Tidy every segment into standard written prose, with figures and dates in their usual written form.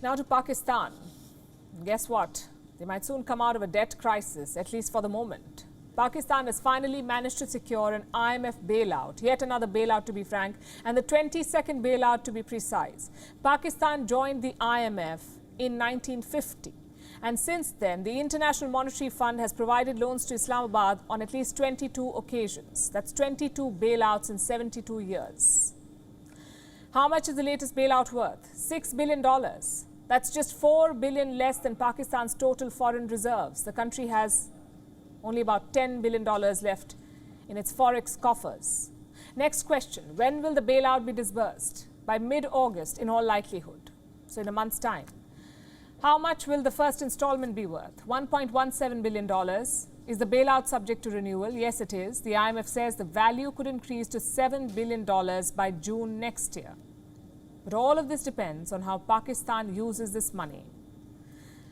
Now to Pakistan. Guess what? They might soon come out of a debt crisis, at least for the moment. Pakistan has finally managed to secure an IMF bailout, yet another bailout to be frank, and the 22nd bailout to be precise. Pakistan joined the IMF in 1950. And since then, the International Monetary Fund has provided loans to Islamabad on at least 22 occasions. That's 22 bailouts in 72 years. How much is the latest bailout worth? $6 billion. That's just $4 billion less than Pakistan's total foreign reserves. The country has only about $10 billion left in its forex coffers. Next question, when will the bailout be disbursed? By mid-August, in all likelihood. So in a month's time. How much will the first installment be worth? $1.17 billion. Is the bailout subject to renewal? Yes, it is. The IMF says the value could increase to $7 billion by June next year. But all of this depends on how Pakistan uses this money.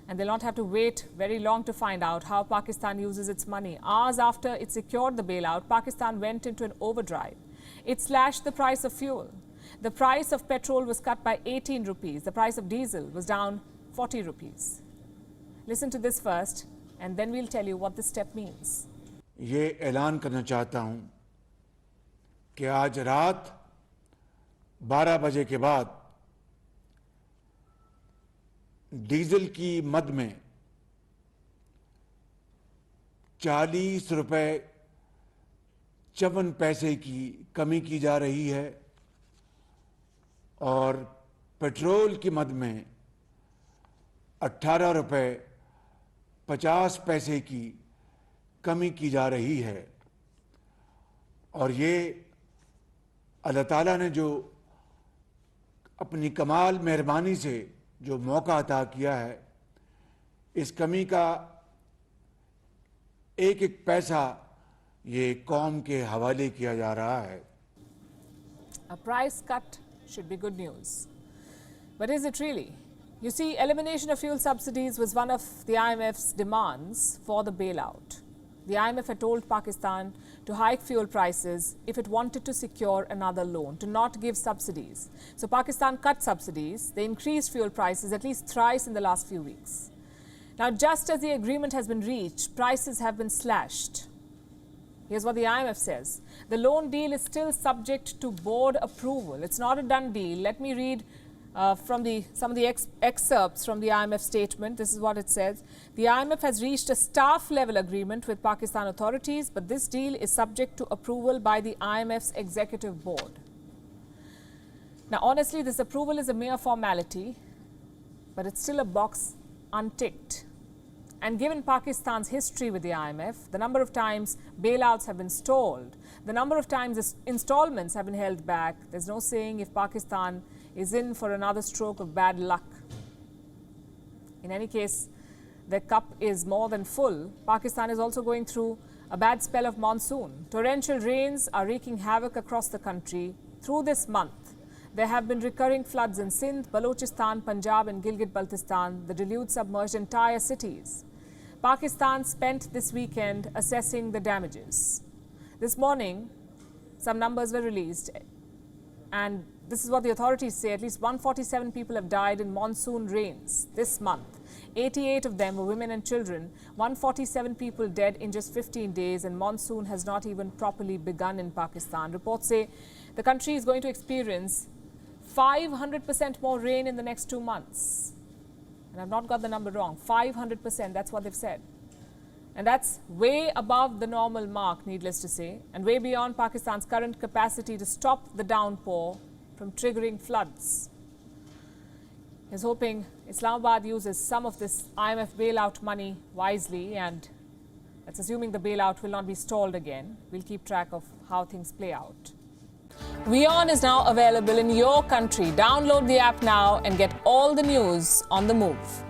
And they'll not have to wait very long to find out how Pakistan uses its money. Hours after it secured the bailout, Pakistan went into an overdrive. It slashed the price of fuel. The price of petrol was cut by 18 rupees. The price of diesel was down 40 rupees. Listen to this first, and then we'll tell you what this step means. ये ऐलान करना चाहता हूं कि आज रात 12 बजे के बाद डीजल की मद में 40 रुपए 54 पैसे की कमी की जा रही है और पेट्रोल की मद में 18 रुपए 50 पैसे की कमी की जा रही है। और ये अल्लाह ताला ने जो अपनी कमाल मेहरबानी से जो मौका अता किया है, इस कमी का एक एक पैसा ये कौम के हवाले किया जा रहा है। A price cut should be good news. But is it really? You see, elimination of fuel subsidies was one of the IMF's demands for the bailout. The IMF had told Pakistan to hike fuel prices if it wanted to secure another loan, to not give subsidies. So Pakistan cut subsidies. They increased fuel prices at least thrice in the last few weeks. Now, just as the agreement has been reached, prices have been slashed. Here's what the IMF says. The loan deal is still subject to board approval. It's not a done deal. Let me read from some of the excerpts from the IMF statement. This is what it says. The IMF has reached a staff-level agreement with Pakistan authorities, but this deal is subject to approval by the IMF's executive board. Now, honestly, this approval is a mere formality, but it's still a box unticked. And given Pakistan's history with the IMF, the number of times bailouts have been stalled, the number of times installments have been held back, there's no saying if Pakistan is in for another stroke of bad luck. In any case, the cup is more than full. Pakistan is also going through a bad spell of monsoon. Torrential rains are wreaking havoc across the country. Through this month, there have been recurring floods in Sindh, Balochistan, Punjab and Gilgit-Baltistan. The deluge submerged entire cities. Pakistan spent this weekend assessing the damages. This morning, some numbers were released, and this is what the authorities say. At least 147 people have died in monsoon rains this month. 88 of them were women and children. 147 people dead in just 15 days, and monsoon has not even properly begun in Pakistan. Reports say the country is going to experience 500% more rain in the next 2 months. And I've not got the number wrong. 500%, that's what they've said. And that's way above the normal mark, needless to say, and way beyond Pakistan's current capacity to stop the downpour from triggering floods. He's hoping Islamabad uses some of this IMF bailout money wisely, and that's assuming the bailout will not be stalled again. We'll keep track of how things play out. WION is now available in your country. Download the app now and get all the news on the move.